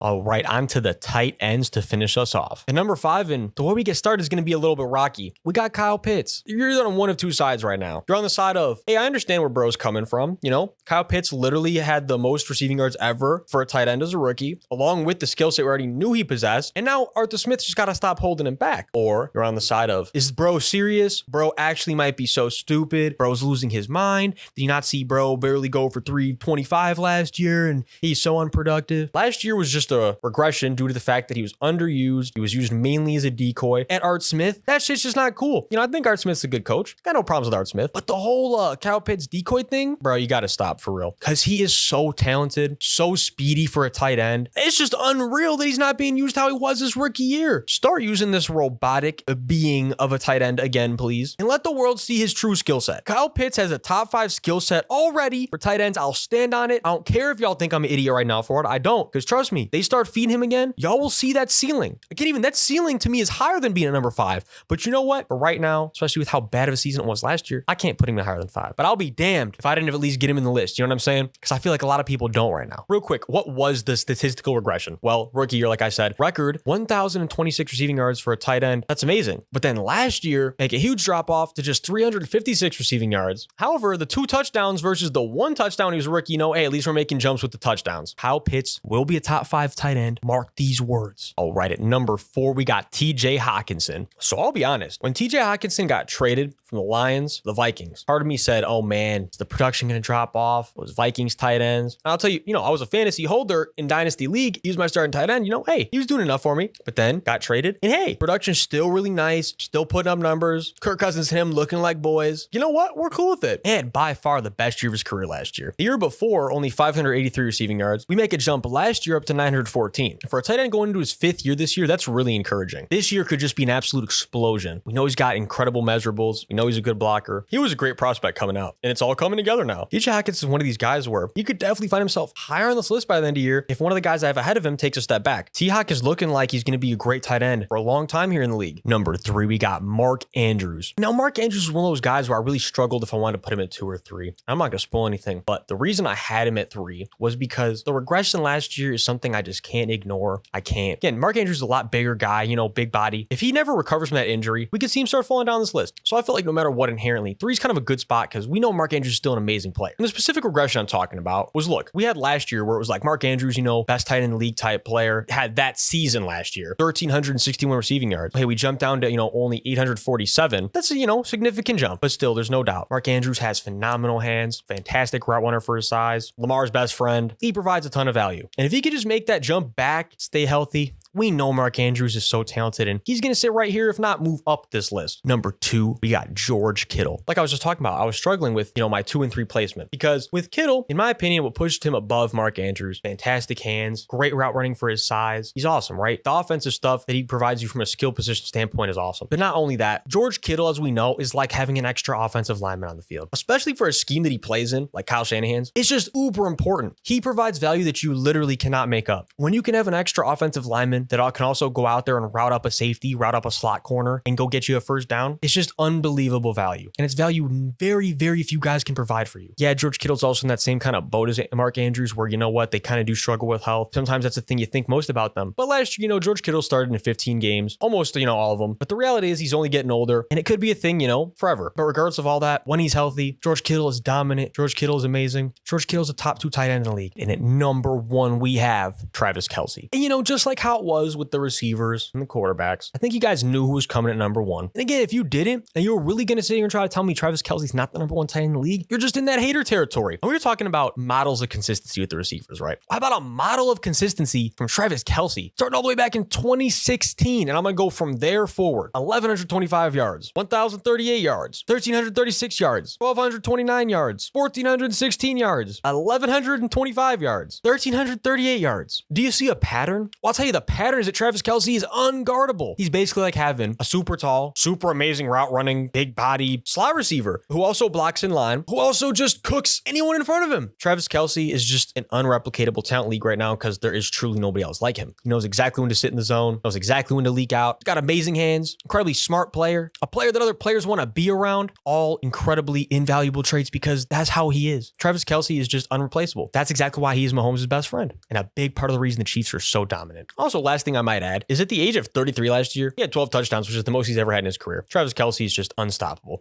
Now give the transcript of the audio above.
All right, on to the tight ends to finish us off. At number 5, and the way we get started is going to be a little bit rocky. We got Kyle Pitts. You're either on one of two sides right now. You're on the side of, hey, I understand where bro's coming from. You know, Kyle Pitts literally had the most receiving yards ever for a tight end as a rookie, along with the skill set we already knew he possessed. And now Arthur Smith just got to stop holding him back. Or you're on the side of, is bro serious? Bro actually might be so stupid. Bro's losing his mind. Did you not see bro barely go for 325 last year and he's so unproductive? Last year was just a regression due to the fact that he was underused. He was used mainly as a decoy. At Art Smith, that shit's just not cool. You know, I think Art Smith's a good coach. Got no problems with Art Smith. But the whole Kyle Pitts decoy thing, bro, you got to stop for real. Because he is so talented, so speedy for a tight end. It's just unreal that he's not being used how he was his rookie year. Start using this robotic being of a tight end again, please. And let the world see his true skill set. Kyle Pitts has a top 5 skill set already for tight ends. I'll stand on it. I don't care if y'all think I'm an idiot right now for it. I don't. Because trust me, they start feeding him again, y'all will see that ceiling. Again, even that ceiling to me is higher than being a number 5. But you know what? For right now, especially with how bad of a season it was last year, I can't put him in higher than 5. But I'll be damned if I didn't at least get him in the list. You know what I'm saying? Because I feel like a lot of people don't right now. Real quick, what was the statistical regression? Well, rookie year, like I said, record 1,026 receiving yards for a tight end. That's amazing. But then last year, make a huge drop off to just 356 receiving yards. However, the 2 touchdowns versus the 1 touchdown he was a rookie, you know, hey, at least we're making jumps with the touchdowns. Kyle Pitts will be a top 5 tight end. Mark these words. All right, at number 4, we got TJ Hockenson. So I'll be honest, when TJ Hockenson got traded from the Lions to the Vikings, part of me said, oh man, is the production going to drop off? Was Vikings tight ends? And I'll tell you, I was a fantasy holder in Dynasty League. He was my starting tight end. Hey, he was doing enough for me, but then got traded. And hey, production's still really nice, still putting up numbers. Kirk Cousins and him looking like boys. You know what? We're cool with it. And by far the best year of his career last year. The year before, only 583 receiving yards. We make a jump last year up to 914. For a tight end going into his 5th year this year, that's really encouraging. This year could just be an absolute explosion. We know he's got incredible measurables. We know he's a good blocker. He was a great prospect coming out, and it's all coming together now. TJ Hockenson is one of these guys where he could definitely find himself higher on this list by the end of the year if one of the guys I have ahead of him takes a step back. T-Hawk is looking like he's going to be a great tight end for a long time here in the league. Number 3, we got Mark Andrews. Now, Mark Andrews is one of those guys where I really struggled if I wanted to put him at 2 or 3. I'm not going to spoil anything, but the reason I had him at 3 was because the regression last year is something I just can't ignore. I can't. Again, Mark Andrews is a lot bigger guy, big body. If he never recovers from that injury, we could see him start falling down this list. So I feel like no matter what, inherently, 3 is kind of a good spot because we know Mark Andrews is still an amazing player. And the specific regression I'm talking about was, look, we had last year where it was like Mark Andrews, best tight end in the league type player, had that season last year, 1,361 receiving yards. Hey, we jumped down to, only 847. That's a, significant jump, but still, there's no doubt. Mark Andrews has phenomenal hands, fantastic route runner for his size, Lamar's best friend. He provides a ton of value. And if he could just make that jump back, stay healthy, we know Mark Andrews is so talented and he's going to sit right here, if not move up this list. Number 2, we got George Kittle. Like I was just talking about, I was struggling with, my 2 and 3 placement because with Kittle, in my opinion, what pushed him above Mark Andrews, fantastic hands, great route running for his size. He's awesome, right? The offensive stuff that he provides you from a skill position standpoint is awesome. But not only that, George Kittle, as we know, is like having an extra offensive lineman on the field, especially for a scheme that he plays in, like Kyle Shanahan's. It's just uber important. He provides value that you literally cannot make up. When you can have an extra offensive lineman that can also go out there and route up a safety, route up a slot corner, and go get you a first down, it's just unbelievable value. And it's value very, very few guys can provide for you. Yeah, George Kittle's also in that same kind of boat as Mark Andrews, where they kind of do struggle with health. Sometimes that's the thing you think most about them. But last year, George Kittle started in 15 games, almost, all of them. But the reality is he's only getting older, and it could be a thing, forever. But regardless of all that, when he's healthy, George Kittle is dominant. George Kittle is amazing. George Kittle's a top 2 tight end in the league. And at number 1, we have Travis Kelce. And just like how it was with the receivers and the quarterbacks, I think you guys knew who was coming at number 1. And again, if you didn't, and you were really going to sit here and try to tell me Travis Kelce's not the number 1 tight end in the league, you're just in that hater territory. And we were talking about models of consistency with the receivers, right? How about a model of consistency from Travis Kelce, starting all the way back in 2016? And I'm going to go from there forward. 1,125 yards, 1,038 yards, 1,336 yards, 1,229 yards, 1,416 yards, 1,125 yards, 1,338 yards. Do you see a pattern? Well, I'll tell you the pattern pattern is that Travis Kelce is unguardable. He's basically like having a super tall, super amazing route running, big body slot receiver who also blocks in line, who also just cooks anyone in front of him. Travis Kelce is just an unreplicatable talent league right now because there is truly nobody else like him. He knows exactly when to sit in the zone, knows exactly when to leak out. He's got amazing hands, incredibly smart player, a player that other players want to be around, all incredibly invaluable traits because that's how he is. Travis Kelce is just unreplaceable. That's exactly why he is Mahomes' best friend and a big part of the reason the Chiefs are so dominant. Also, last thing I might add is at the age of 33 last year, he had 12 touchdowns, which is the most he's ever had in his career. Travis Kelce is just unstoppable.